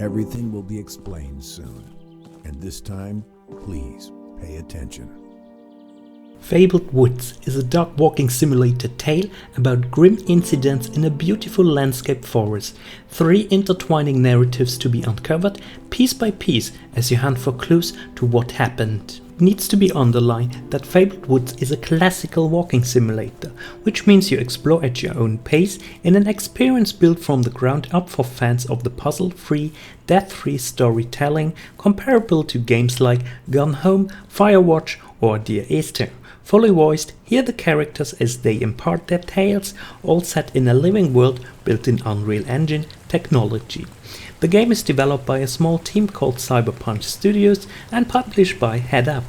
Everything will be explained soon. And this time, please pay attention. Fabled Woods is a dog walking simulator tale about grim incidents in a beautiful landscape forest. 3 intertwining narratives to be uncovered piece by piece as you hunt for clues to what happened. It needs to be underlined that Fabled Woods is a classical walking simulator, which means you explore at your own pace in an experience built from the ground up for fans of the puzzle-free, death-free storytelling comparable to games like Gone Home, Firewatch or Dear Esther. Fully voiced, hear the characters as they impart their tales, all set in a living world built in Unreal Engine technology. The game is developed by a small team called Cyberpunch Studios and published by headup.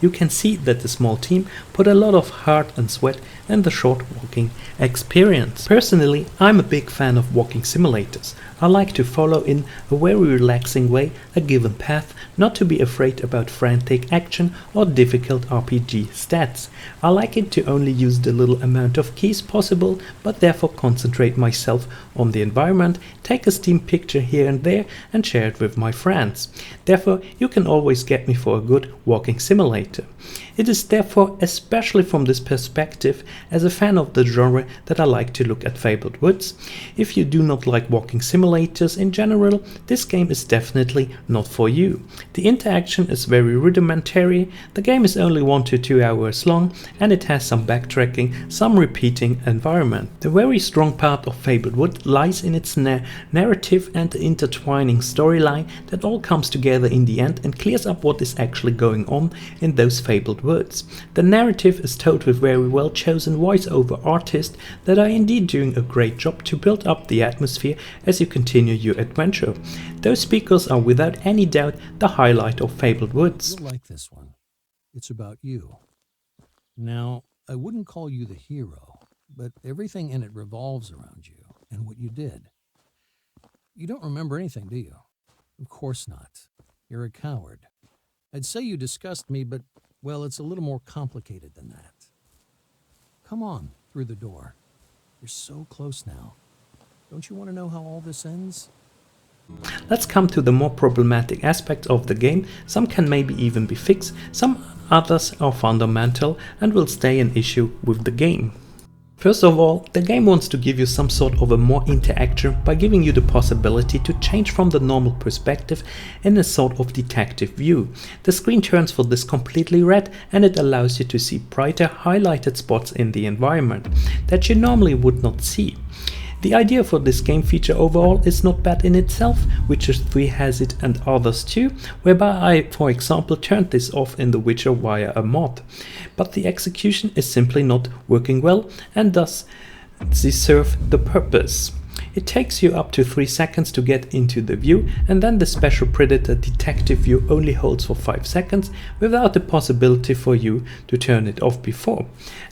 You can see that the small team put a lot of heart and sweat in the short walking experience. Personally, I'm a big fan of walking simulators. I like to follow in a very relaxing way a given path, not to be afraid about frantic action or difficult RPG stats. I like it to only use the little amount of keys possible, but therefore concentrate myself on the environment, take a Steam picture here and there and share it with my friends. Therefore, you can always get me for a good walking simulator. It is therefore, especially from this perspective, as a fan of the genre that I like to look at Fabled Woods. If you do not like walking simulators in general, this game is definitely not for you. The interaction is very rudimentary, the game is only 1 to 2 hours long and it has some backtracking, some repeating environment. The very strong part of Fabled Woods lies in its narrative and the intertwining storyline that all comes together in the end and clears up what is actually going on in those Fabled Woods. The narrative is told with very well chosen voiceover artists that are indeed doing a great job to build up the atmosphere as you continue your adventure. Those speakers are without any doubt the highlight of Fabled Woods. You'll like this one. It's about you. Now, I wouldn't call you the hero, but everything in it revolves around you and what you did. You don't remember anything, do you? Of course not. You're a coward. I'd say you disgust me, but, well, it's a little more complicated than that. Come on, through the door. You're so close now. Don't you want to know how all this ends? Let's come to the more problematic aspects of the game. Some can maybe even be fixed, some others are fundamental and will stay an issue with the game. First of all, the game wants to give you some sort of a more interaction by giving you the possibility to change from the normal perspective in a sort of detective view. The screen turns for this completely red and it allows you to see brighter highlighted spots in the environment that you normally would not see. The idea for this game feature overall is not bad in itself, Witcher 3 has it and others too, whereby I, for example, turned this off in The Witcher via a mod. But the execution is simply not working well and thus serve the purpose. It takes you up to 3 seconds to get into the view and then the special predator detective view only holds for 5 seconds without the possibility for you to turn it off before.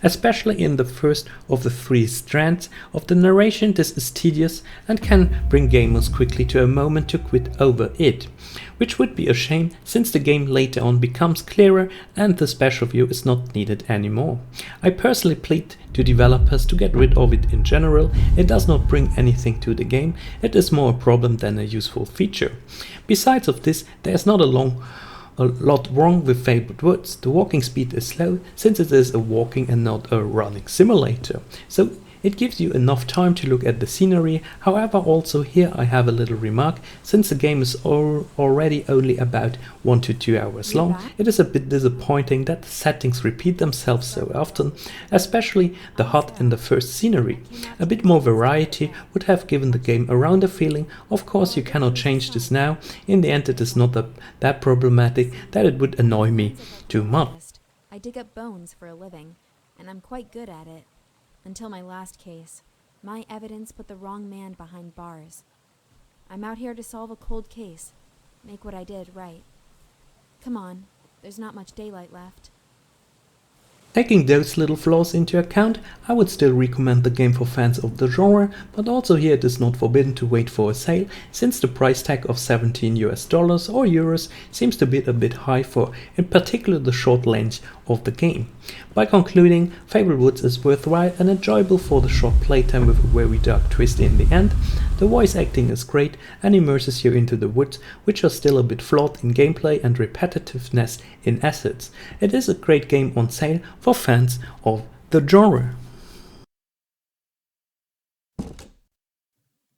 Especially in the first of the 3 strands of the narration, this is tedious and can bring gamers quickly to a moment to quit over it. Which would be a shame since the game later on becomes clearer and the special view is not needed anymore. I personally plead to developers to get rid of it in general. It does not bring anything to the game, it is more a problem than a useful feature. Besides of this, there is not a lot wrong with Fabled Woods. The walking speed is slow since it is a walking and not a running simulator. So it gives you enough time to look at the scenery. However, also here I have a little remark. Since the game is already only about 1 to 2 hours long, it is a bit disappointing that the settings repeat themselves so often, especially the hut and the first scenery. A bit more variety would have given the game a rounder feeling. Of course, you cannot change this now. In the end, it is not that problematic that it would annoy me too much. I dig up bones for a living, and I'm quite good at it. Until my last case, my evidence put the wrong man behind bars. I'm out here to solve a cold case, make what I did right. Come on, there's not much daylight left. Taking those little flaws into account, I would still recommend the game for fans of the genre, but also here it is not forbidden to wait for a sale, since the price tag of $17 US or euros seems to be a bit high for in particular the short length of the game. By concluding, Fabled Woods is worthwhile and enjoyable for the short playtime with a very dark twist in the end. The voice acting is great and immerses you into the woods, which are still a bit flawed in gameplay and repetitiveness in assets. It is a great game on sale for fans of the genre.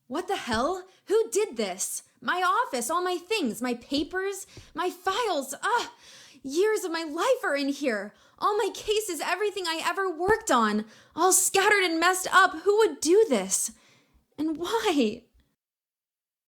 What the hell? Who did this? My office, all my things, my papers, my files. Years of my life are in here. All my cases, everything I ever worked on, all scattered and messed up. Who would do this? And why?